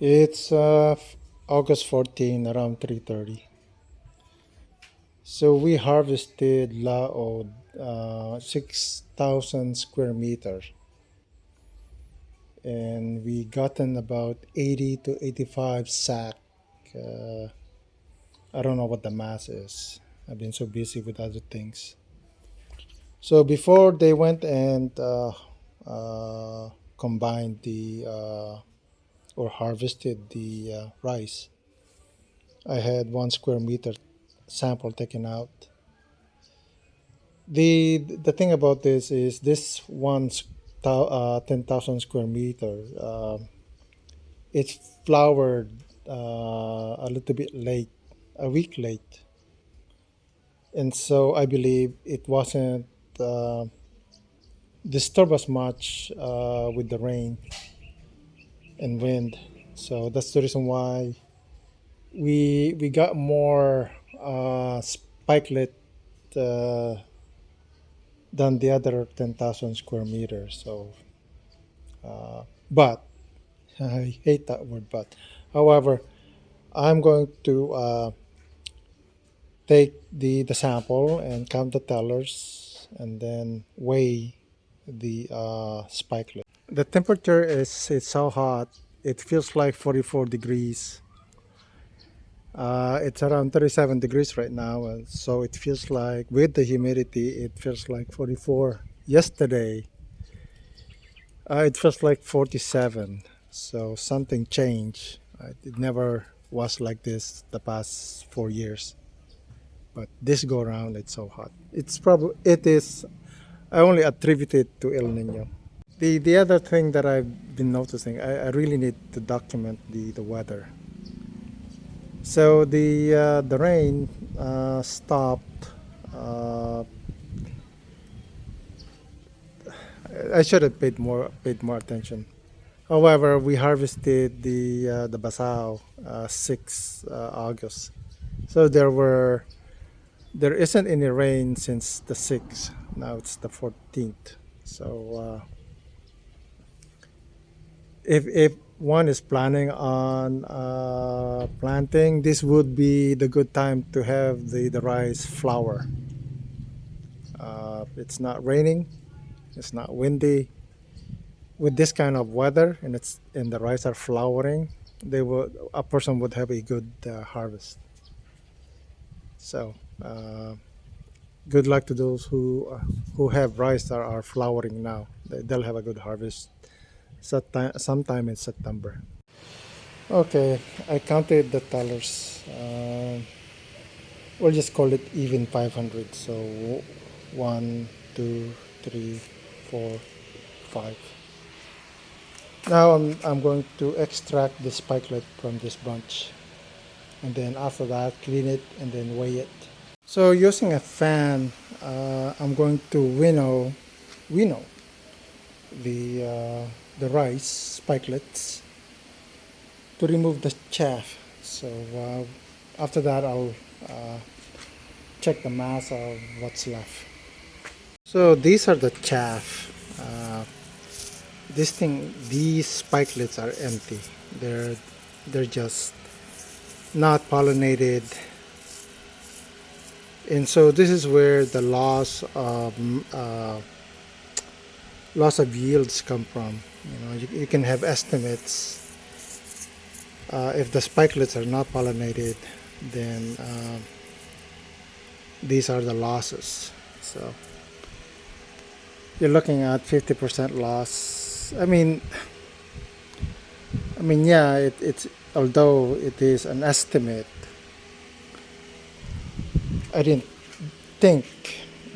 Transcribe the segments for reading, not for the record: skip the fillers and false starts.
It's August 14 around 3:30. So we harvested Laod 6,000 square meters, and we gotten about 80 to 85 sack. Uh, I don't know what the mass is. I've been so busy with other things. So before they went and combined or harvested the rice, I had 1 square meter sample taken out. The thing about this is this 10,000 square meter, it's flowered a little bit late, a week late, and so I believe it wasn't uh, disturbed as much with the rain and wind. So that's the reason why we got more spikelet uh, than the other 10,000 square meters. So, but I hate that word, but however, I'm going to take the sample and count the tellers and then weigh the spikelet. The temperature is it's so hot, it feels like 44 degrees. It's around 37 degrees right now, and so it feels like with the humidity, it feels like 44. Yesterday, it feels like 47. So something changed. It never was like this the past 4 years. But this go around, it's so hot. It is. I only attribute it to El Nino. The other thing that I've been noticing, I really need to document the weather. So the rain stopped. Uh, I should have paid more attention. However, we harvested the basao 6 August. So there isn't any rain since the 6th. Now it's the 14th. So if one is planning on planting, this would be the good time to have the rice flower. It's not raining, it's not windy. With this kind of weather and the rice are flowering, a person would have a good harvest. So good luck to those who have rice that are flowering now. They'll have a good harvest sometime in September. Okay, I counted the tellers. We'll just call it even 500. So one, two, three, four, five. Now I'm going to extract the spikelet from this bunch, and then after that clean it and then weigh it. So using a fan, I'm going to winnow the rice spikelets to remove the chaff. So after that, I'll uh, check the mass of what's left. So these are the chaff. These spikelets are empty. They're just not pollinated, and so this is where the loss of yields come from. You can have estimates. If the spikelets are not pollinated, then these are the losses. So you're looking at 50% loss. Yeah, it's although it is an estimate, I didn't think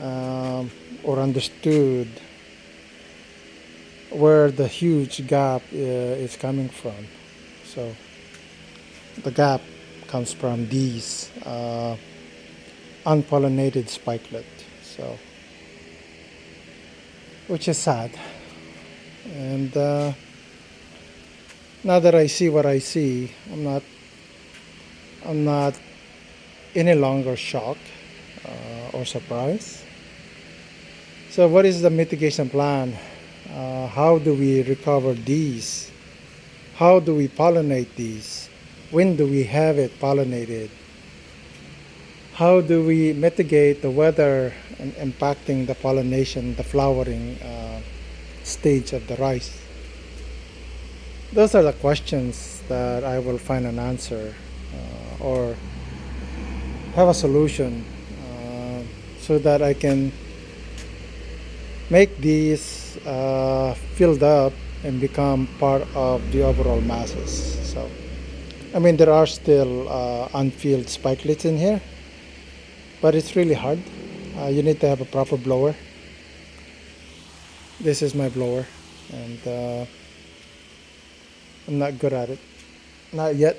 or understood where the huge gap is coming from. So the gap comes from these unpollinated spikelet. So, which is sad. And now that I see what I see, I'm not any longer shocked or surprised. So, what is the mitigation plan? How do we recover these how do we pollinate these? When do we have it pollinated? How do we mitigate the weather and impacting the pollination, the flowering stage of the rice? Those are the questions that I will find an answer or have a solution so that I can make these filled up and become part of the overall masses. So, I mean, there are still unfilled spikelets in here, but it's really hard. You need to have a proper blower. This is my blower, and I'm not good at it. Not yet.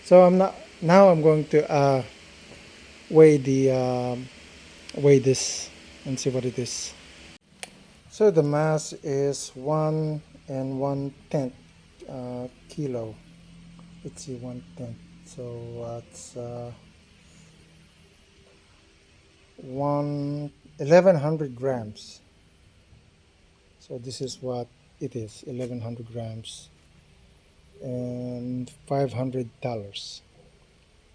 So I'm not. Now I'm going to weigh the weigh this and see what it is. So the mass is 1 1/10 kilo. Let's see, 1/10. So that's one 1100 grams. So this is what it is, 1100 grams and $500.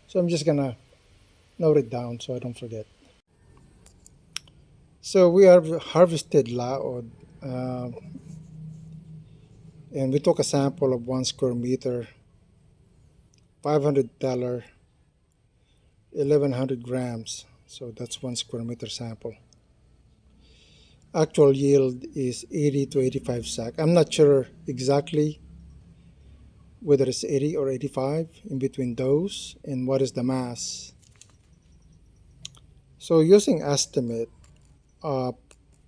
So I'm just gonna note it down so I don't forget. So we have harvested Laod, uh, and we took a sample of 1 square meter, $500, 1100 grams. So that's 1 square meter sample. Actual yield is 80 to 85 sack. I'm not sure exactly whether it's 80 or 85 in between those, and what is the mass. So using estimate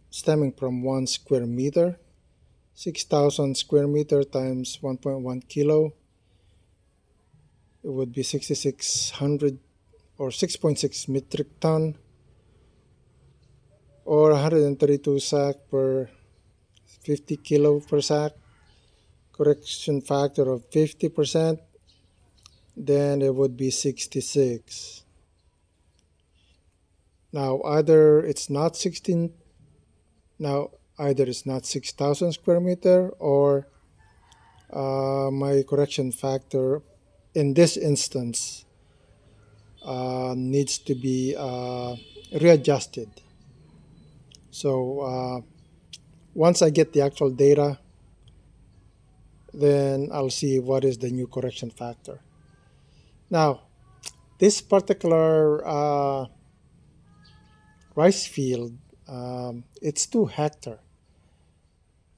stemming from 1 square meter, 6,000 square meter times 1.1 kilo, it would be 6,600 or 6.6 metric ton, or 132 sack per 50 kilo per sack. Correction factor of 50%, then it would be 66. Now either it's not 16, now either it's not 6,000 square meter, or my correction factor in this instance needs to be readjusted. So once I get the actual data, then I'll see what is the new correction factor. Now, this particular rice field, it's 2 hectare.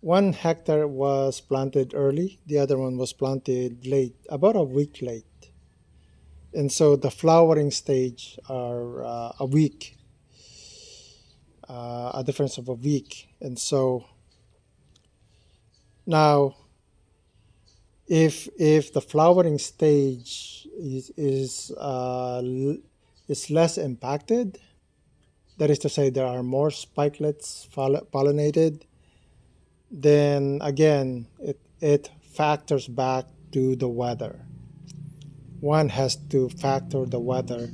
1 hectare was planted early, the other one was planted late, about a week late. And so the flowering stage are a week, a difference of a week. And so now, if the flowering stage is less impacted, that is to say there are more spikelets pollinated, then again it factors back to the weather. One has to factor the weather,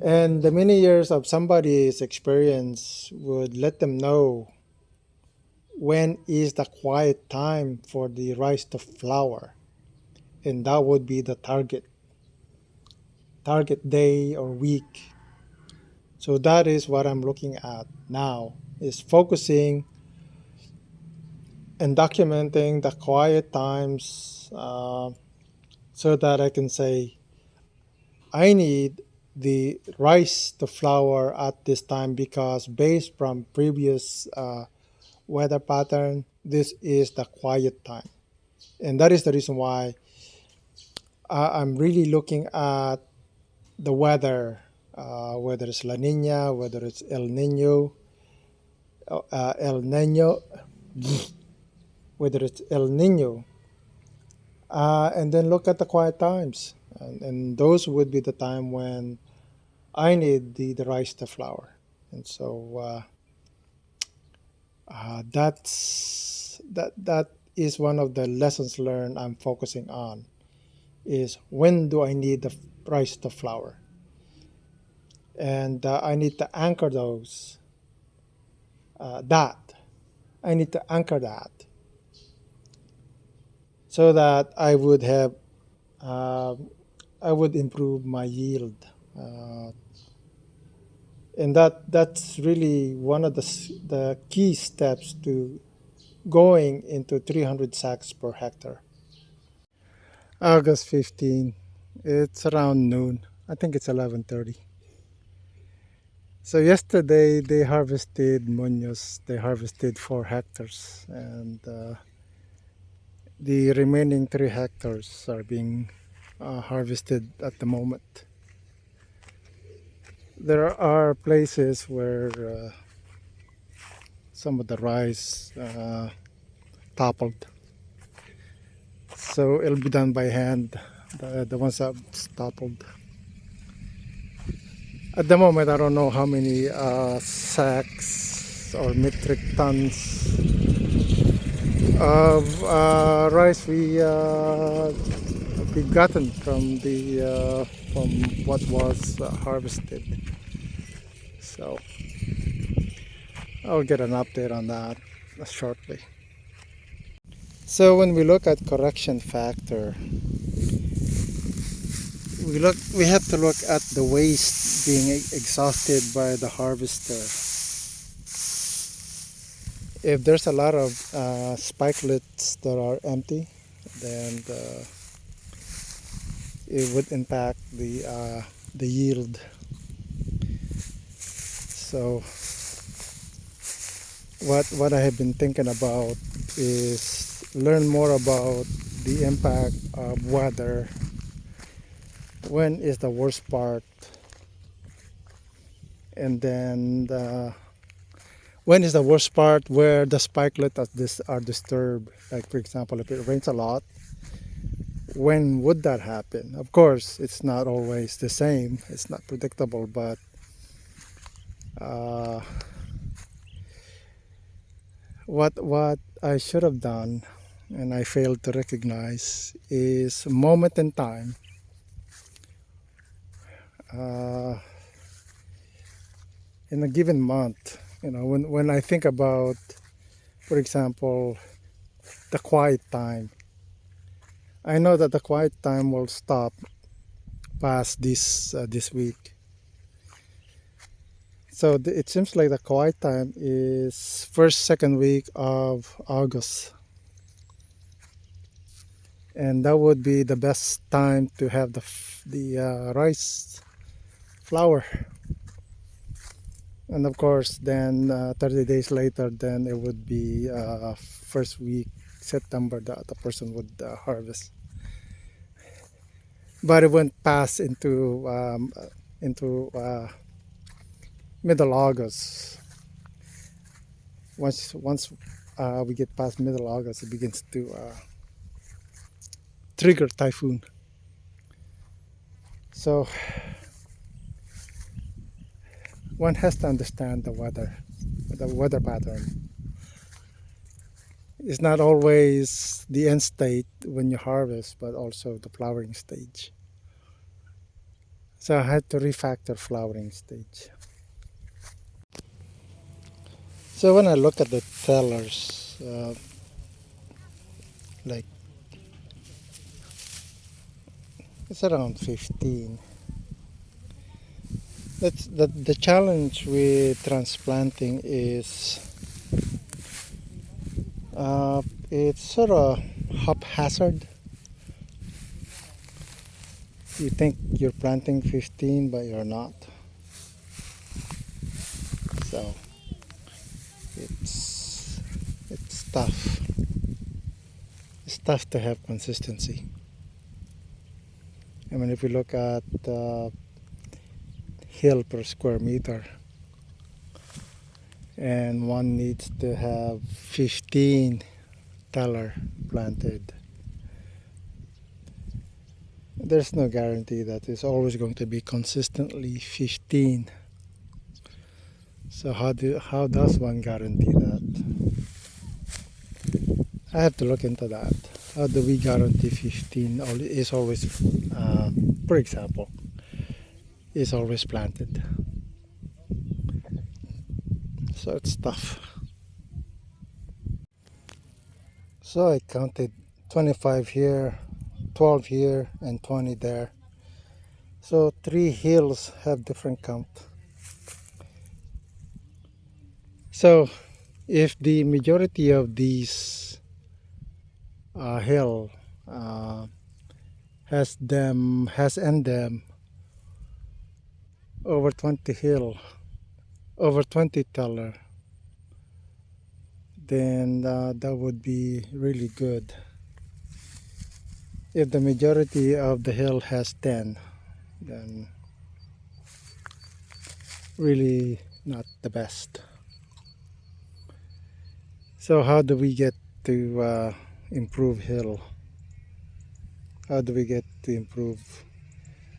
and the many years of somebody's experience would let them know when is the quiet time for the rice to flower, and that would be the target day or week. So that is what I'm looking at now, is focusing and documenting the quiet times so that I can say I need the rice to flower at this time because based from previous weather pattern, this is the quiet time. And that is the reason why I'm really looking at the weather, whether it's La Nina, whether it's El Nino, whether it's El Nino, and then look at the quiet times. And those would be the time when I need the rice to flower. And so that is one of the lessons learned I'm focusing on, is when do I need the rice to flower? And I need to anchor those, that. I need to anchor that. so that um, I would improve my yield. Uh, and that's really one of the key steps to going into 300 sacks per hectare. August 15, it's around noon. I think it's 11:30. So yesterday they harvested Munoz. They harvested 4 hectares, and the remaining 3 hectares are being harvested at the moment. There are places where some of the rice toppled, so it'll be done by hand. The ones that's toppled. At the moment, I don't know how many sacks or metric tons of rice we've gotten from what was harvested. So I'll get an update on that shortly. So when we look at correction factor, we have to look at the waste being exhausted by the harvester. If there's a lot of spikelets that are empty, then it would impact the yield. So what I have been thinking about is learn more about the impact of weather. When is the worst part, and then when is the worst part where the spikelets are disturbed? Like for example, if it rains a lot, when would that happen? Of course, it's not always the same. It's not predictable, but uh, what I should have done, and I failed to recognize, is a moment in time. Uh, in a given month, when I think about, for example, the quiet time, I know that the quiet time will stop past this week. So it seems like the quiet time is first second week of August, and that would be the best time to have the rice flour. And of course, then 30 days later, then it would be first week September that the person would harvest. But it went past into middle August. Once we get past middle August, it begins to trigger typhoon. So one has to understand the weather pattern. It's not always the end state when you harvest, but also the flowering stage. So I had to refactor flowering stage. So when I look at the tellers, like it's around 15. That's the challenge with transplanting is it's sort of haphazard. You think you're planting 15, but you're not. So it's tough. It's tough to have consistency. I mean, if you look at hill per square meter, and one needs to have 15 teller planted, there's no guarantee that it's always going to be consistently 15. So how does one guarantee that? I have to look into that. How do we guarantee 15 is always, for example, is always planted? So it's tough. So I counted 25 here, 12 here, and 20 there. So 3 hills have different count. So if the majority of these hill uh, has in them over 20 hill, over 20 teller, then that would be really good. If the majority of the hill has 10, then really not the best. So how do we get to improve hill? How do we get to improve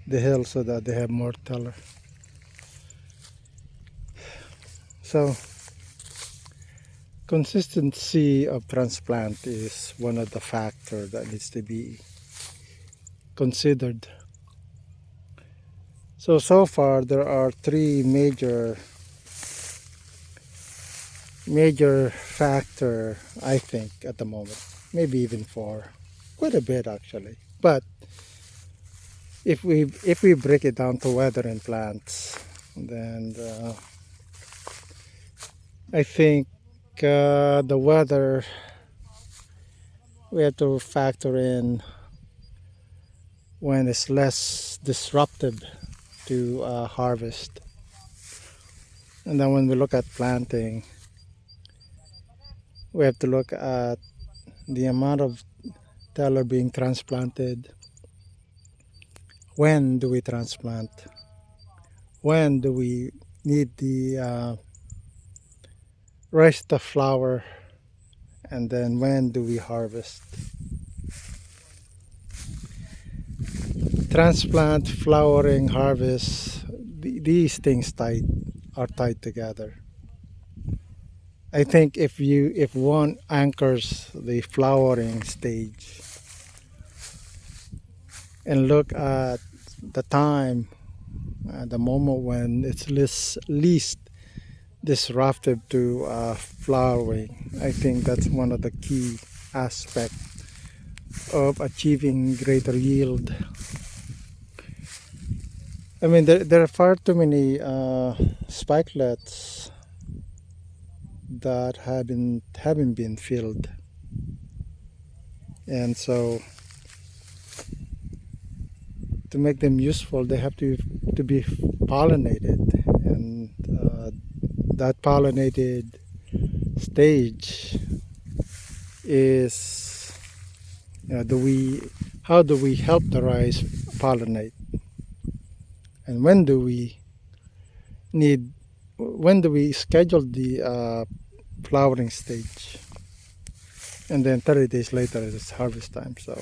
the hill so that they have more teller? So consistency of transplant is one of the factors that needs to be considered. So far there are 3 major factor, I think, at the moment, maybe even 4, quite a bit actually. But if we break it down to weather and plants, then I think the weather we have to factor in when it's less disruptive to harvest. And then when we look at planting, we have to look at the amount of teller being transplanted. When do we transplant? When do we need the rest of flower? And then when do we harvest? Transplant, flowering, harvest, these things are tied together. I think if one anchors the flowering stage and look at the time, the moment when it's least disruptive to flowering, I think that's one of the key aspects of achieving greater yield. I mean, there are far too many spikelets that haven't been filled, and so to make them useful, they have to be pollinated, and that pollinated stage is, how do we help the rice pollinate, and when do we schedule the flowering stage, and then 30 days later it's harvest time. So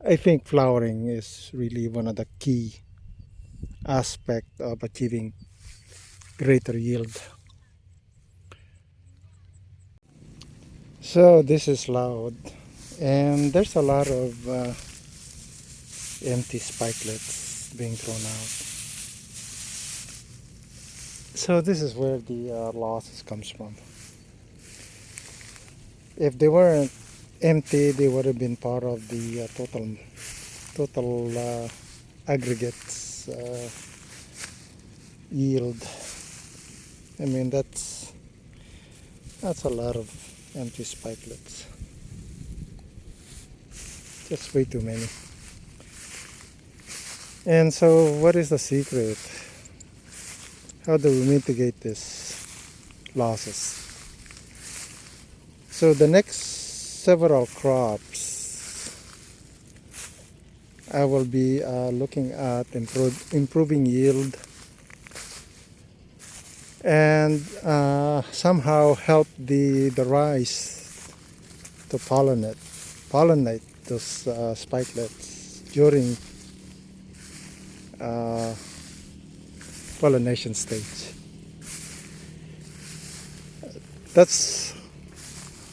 I think flowering is really one of the key aspects of achieving greater yield. So this is Laod, and there's a lot of empty spikelets being thrown out. So this is where the losses comes from. If they weren't empty, they would have been part of the total aggregates yield. I mean, that's a lot of empty spikelets. Just way too many. And so what is the secret? How do we mitigate this losses? So the next several crops, I will be looking at improving yield and somehow help the rice to pollinate those spikelets during pollination stage. That's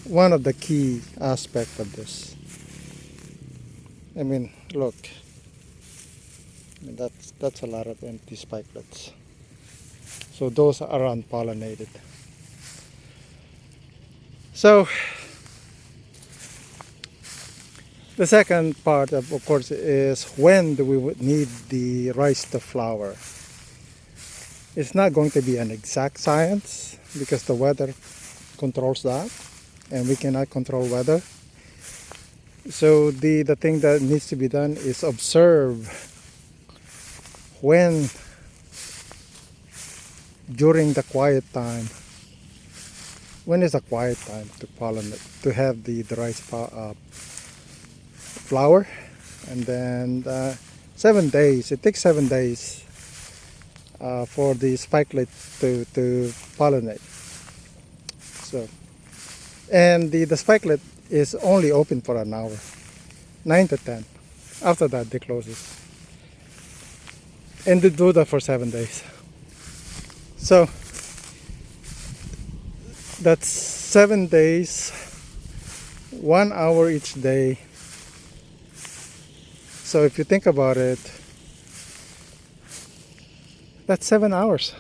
one of the key aspects of this. I mean, look, that's a lot of empty spikelets. So those are unpollinated. So The second part, of course, is when do we would need the rice to flour. It's not going to be an exact science because the weather controls that, and we cannot control weather. So the thing that needs to be done is observe when during the quiet time. When is a quiet time to pollinate, to have the rice flower, and then 7 days. It takes 7 days for the spikelet to pollinate. So, and the spikelet is only open for an hour, 9 to 10. After that, they close it, and they do that for 7 days. So that's 7 days, 1 hour each day. So if you think about it, that's 7 hours,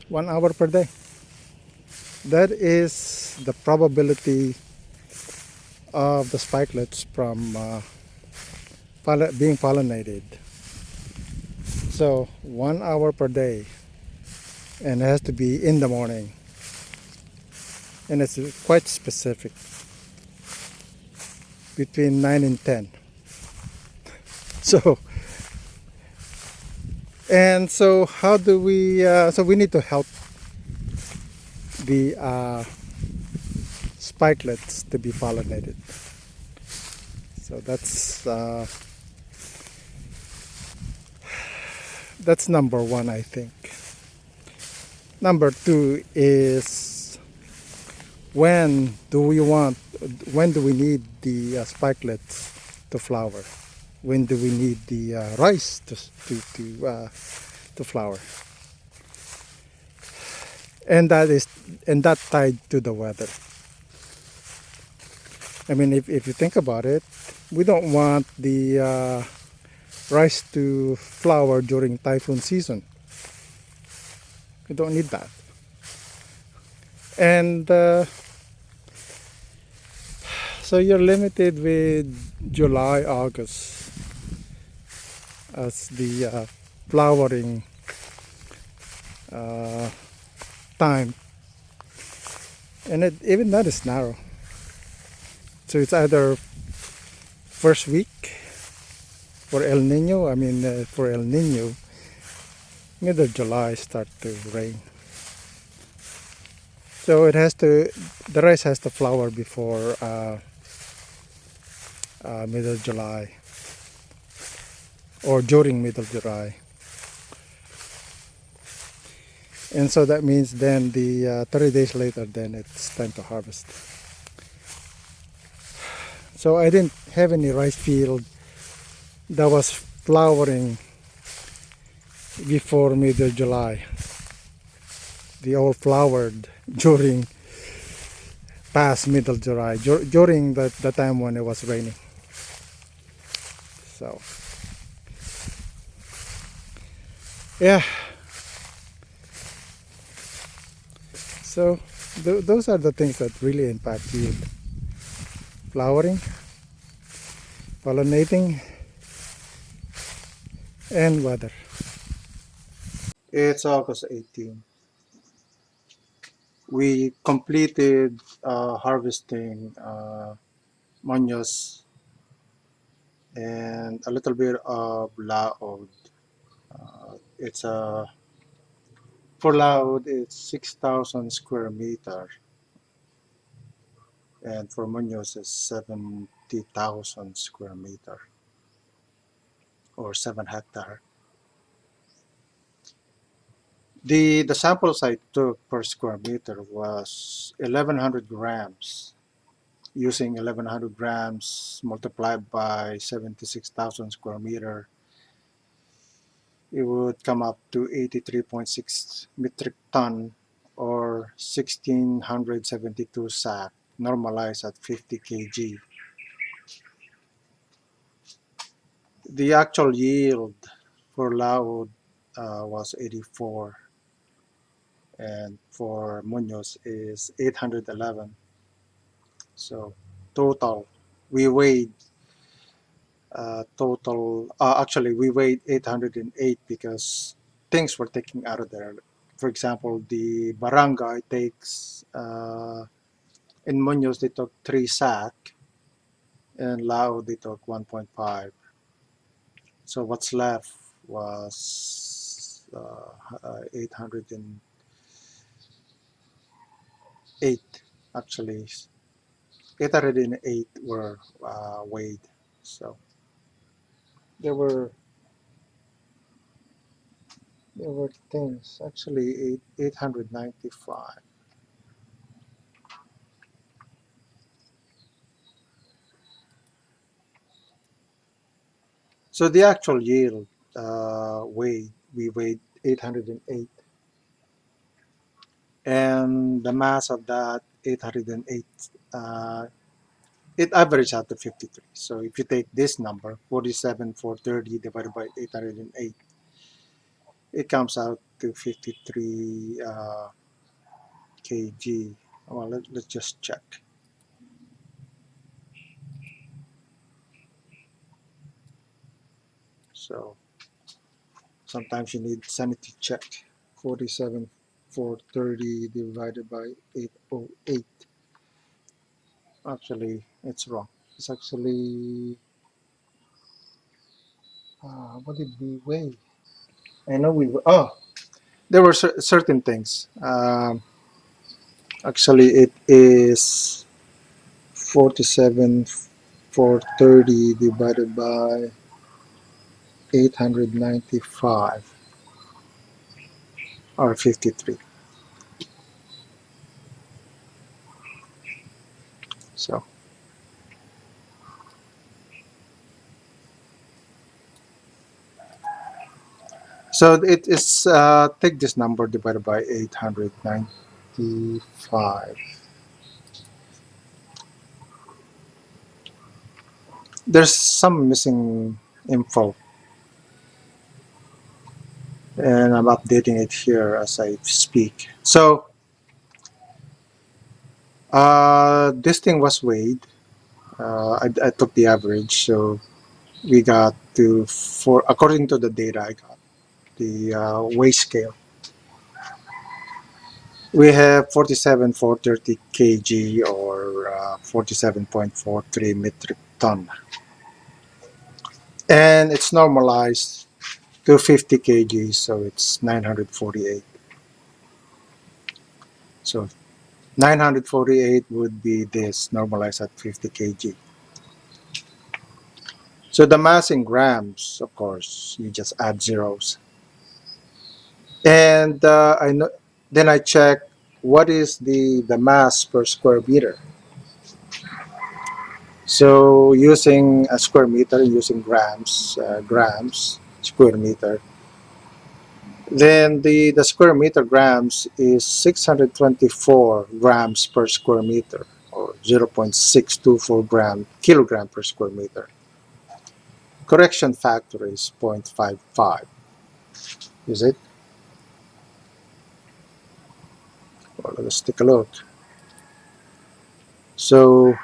1 hour per day. That is the probability of the spikelets from being pollinated. So 1 hour per day, and it has to be in the morning, and it's quite specific, between 9 and 10. So, and so how do we, so we need to help the spikelets to be pollinated. So that's number one, I think. Number two is when do we need the spikelets to flower? When do we need the rice to flower? And that tied to the weather. I mean, if you think about it, we don't want the rice to flower during typhoon season. We don't need that. And so you're limited with July, August as the flowering time, and even that is narrow. So it's either first week for El Nino. I mean, for El Nino, middle of July start to rain. So the rice has to flower before middle of July or during middle of July. And so that means then the 30 days later, then it's time to harvest. So I didn't have any rice field that was flowering before middle of July. They all flowered during past middle of July, during the time when it was raining. So yeah, so those are the things that really impact yield: flowering, pollinating, and weather. It's August 18. We completed harvesting Munoz and a little bit of Laod. It's for Laod it's 6,000 square meter, and for Munoz it's 70,000 square meter or 7 hectare. The samples I took per square meter was 1,100 grams. Using 1,100 grams multiplied by 76,000 square meter, it would come up to 83.6 metric ton or 1,672 sack, normalized at 50 kg. The actual yield for Laod was 84, and for Munoz is 811. So total, we weighed Total, actually, we weighed 808 because things were taken out of there. For example, the barangay takes, in Munoz, they took 3 sack, and Laod, they took 1.5. So what's left was 808, actually. 808 were weighed. So there were there were things, actually 895. So the actual yield we weighed 808, and the mass of that 808, uh, it averaged out to 53. So if you take this number, 47,430 divided by 808, it comes out to 53 kg. Well, let's just check. So sometimes you need sanity check. 47,430 divided by 808. Actually, it's wrong. It's actually, what did we weigh? I know there were certain things. Actually, it is 47,430 divided by 895 or 53. So, so it is, take this number divided by 895. There's some missing info, and I'm updating it here as I speak. So, this thing was weighed. I took the average, so we got to for according to the data I got the weight scale. We have 47,430 kg or 47.43 metric ton, and it's normalized to 50 kg, so it's 948. So 948 would be this normalized at 50 kg. So the mass in grams, of course, you just add zeros. And then I check what is the mass per square meter. So using a square meter, using grams square meter, then the square meter grams is 624 grams per square meter, or 0.624 kilogram per square meter. Correction factor is 0.55. Is it? Well, let's take a look. So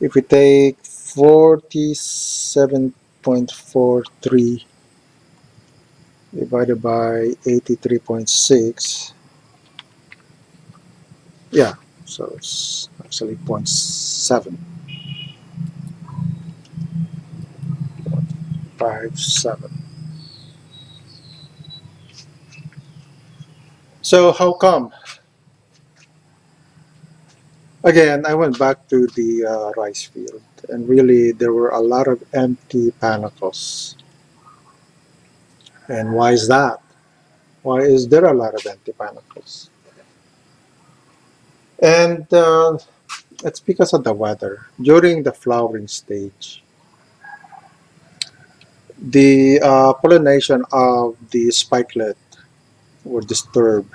if we take 47.43 divided by 83.6, yeah, so it's actually 0.757. So how come? Again, I went back to the rice field, and really there were a lot of empty panicles. And why is that? Why is there a lot of empty panicles? And it's because of the weather. During the flowering stage, the pollination of the spikelet were disturbed.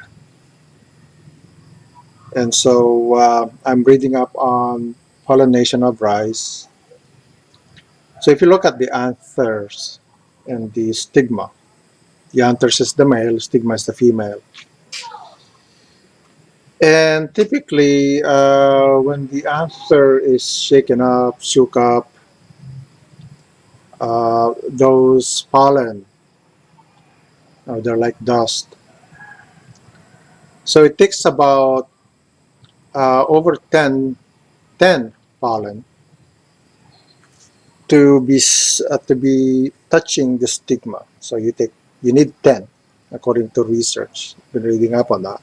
And so I'm reading up on pollination of rice. So if you look at the anthers and the stigma, the anthers is the male, stigma is the female. And typically, when the anther is shaken up, shook up, those pollen, they're like dust. So it takes about over 10 pollen to be touching the stigma. So you need 10 according to research. Been reading up on that.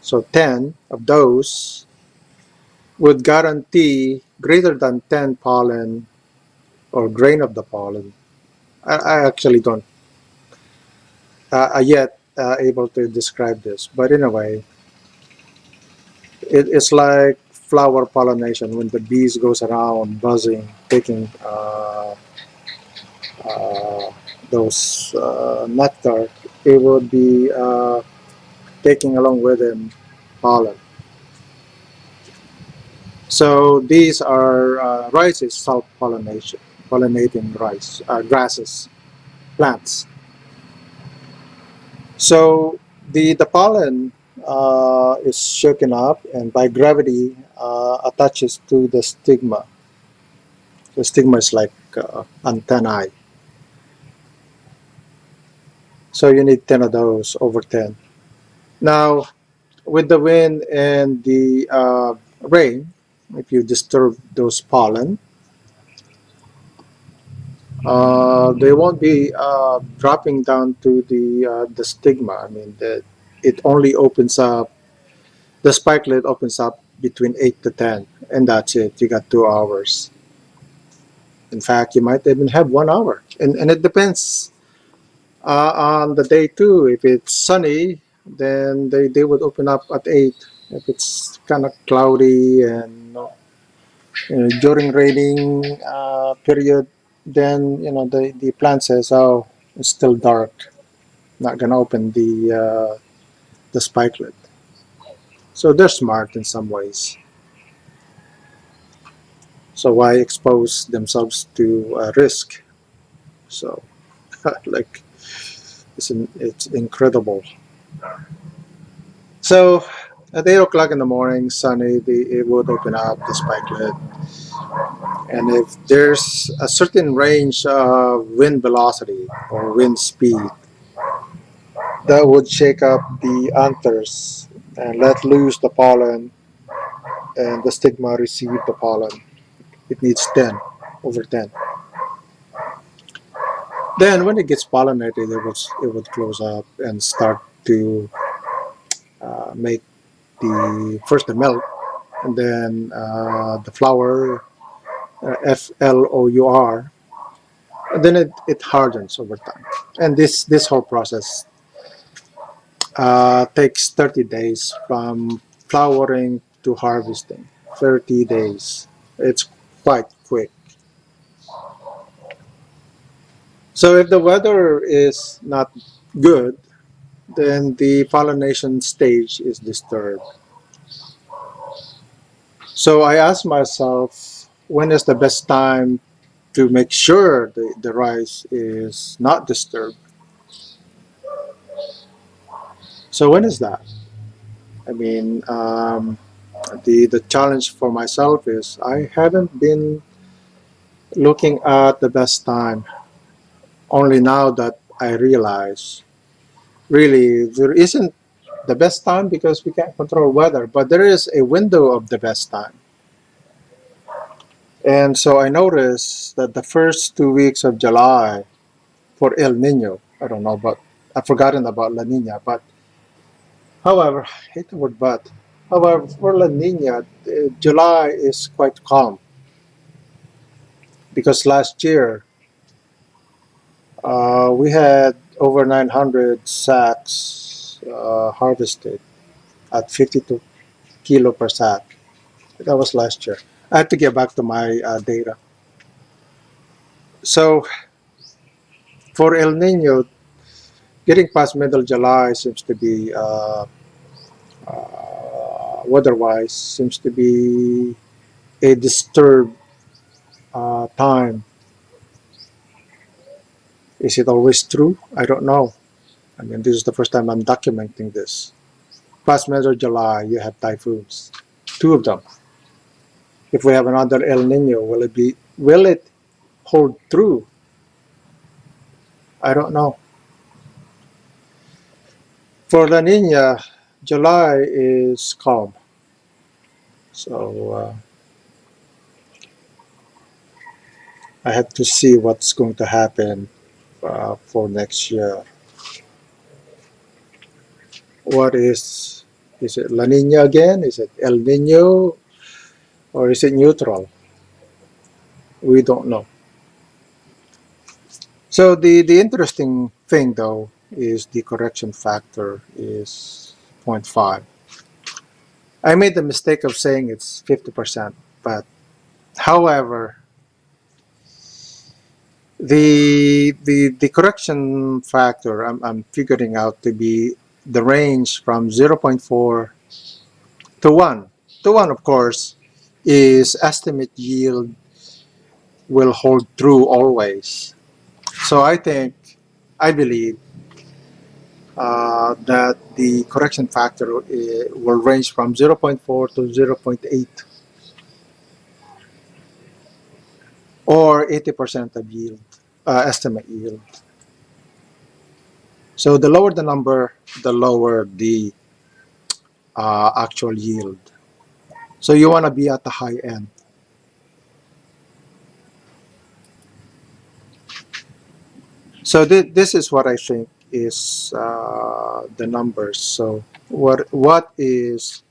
So 10 of those would guarantee greater than 10 pollen or grain of the pollen. I actually don't yet able to describe this, but in a way, it's like flower pollination when the bees goes around buzzing, taking uh, those nectar. It would be taking along with them pollen. So these are rice is self-pollination, pollinating rice, grasses, plants. So the pollen is shaken up and by gravity attaches to the stigma. The stigma is like antennae. So you need 10 of those, over 10. Now, with the wind and the rain, if you disturb those pollen, they won't be dropping down to the stigma. I mean, it only opens up, the spikelet opens up between 8 to 10, and that's it. You got 2 hours. In fact, you might even have 1 hour. And it depends on the day too. If it's sunny, then they would open up at 8. If it's kind of cloudy and during raining period, then the plant says, "Oh, it's still dark. Not gonna open the spikelet." So they're smart in some ways. So why expose themselves to risk? So like it's incredible. So at 8 o'clock in the morning, sunny, it would open up the spikelet, and if there's a certain range of wind velocity or wind speed, that would shake up the anthers and let loose the pollen, and the stigma receive the pollen. It needs 10, over 10. Then when it gets pollinated, it would close up and start to make the milk, and then the flower, flour, and then it hardens over time. And this whole process takes 30 days from flowering to harvesting. 30 days. It's quite quick. So if the weather is not good, then the pollination stage is disturbed. So I asked myself, when is the best time to make sure the rice is not disturbed? So when is that? I mean, the challenge for myself is I haven't been looking at the best time. Only now that I realize really there isn't the best time because we can't control weather, but there is a window of the best time. And so I noticed that the first 2 weeks of July for El Nino, I don't know, but I've forgotten about La Nina, but however, I hate the word but. However, for La Nina, July is quite calm because last year we had over 900 sacks harvested at 52 kilo per sack. That was last year. I have to get back to my data. So for El Nino, getting past middle July seems to be weather-wise seems to be a disturbed time. Is it always true? I don't know. I mean, this is the first time I'm documenting this. Past middle July, you have typhoons, two of them. If we have another El Nino, will it hold true. I don't know. For La Nina, July is calm. So I have to see what's going to happen for next year. What is it La Nina again? Is it El Nino or is it neutral? We don't know. So the interesting thing though is the correction factor is zero point 0.5. I made the mistake of saying it's 50%, but however, the correction factor I'm figuring out to be the range from zero point 0.4 to 1. To 1, of course, is estimate yield will hold true always. So I believe that the correction factor will range from zero point 0.4 to zero point 0.8 or 80% of yield, estimate yield. So the lower the number, the lower the actual yield. So you want to be at the high end. So this is what I think is the numbers. So what is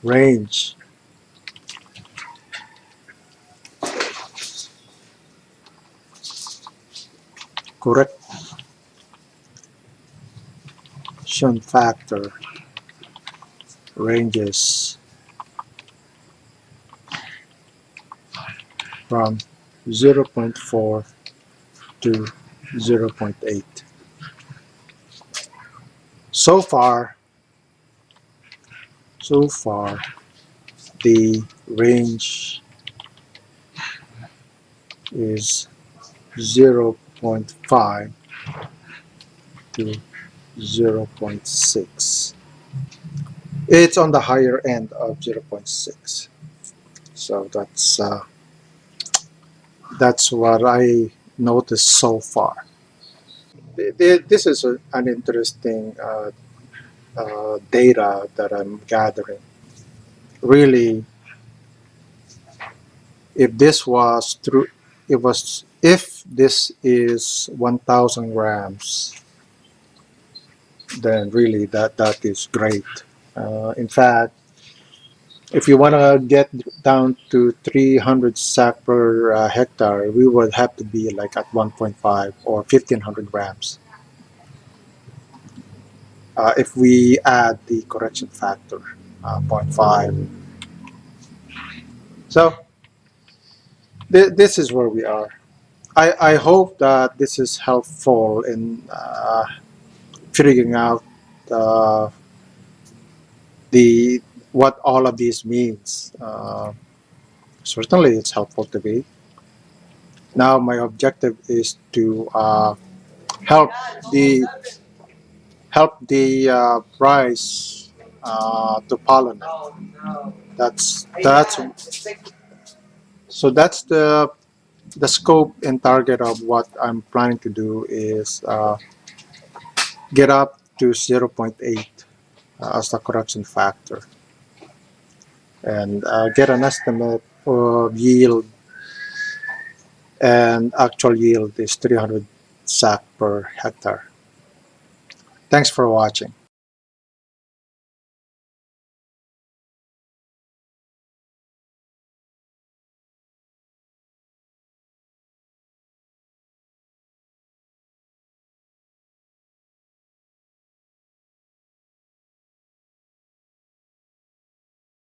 range? Correction factor ranges from zero point 0.4 to zero point 0.8. So far, so far, the range is zero point 0.5 to zero point 0.6. It's on the higher end of zero point 0.6. So that's what I noticed so far. This is an interesting data that I'm gathering. Really, if this was true, if this is 1,000 grams, then really that is great. In fact, if you want to get down to 300 sac per hectare, we would have to be like at 1.5 or 1,500 grams if we add the correction factor, zero point 0.5. So this is where we are. I hope that this is helpful in figuring out uh, the what all of this means. Certainly, it's helpful to me. Now, my objective is to help the price to pollinate. That's so that's the scope and target of what I'm planning to do is get up to zero point 0.8 as the correction factor and get an estimate of yield, and actual yield is 300 sac per hectare. Thanks for watching.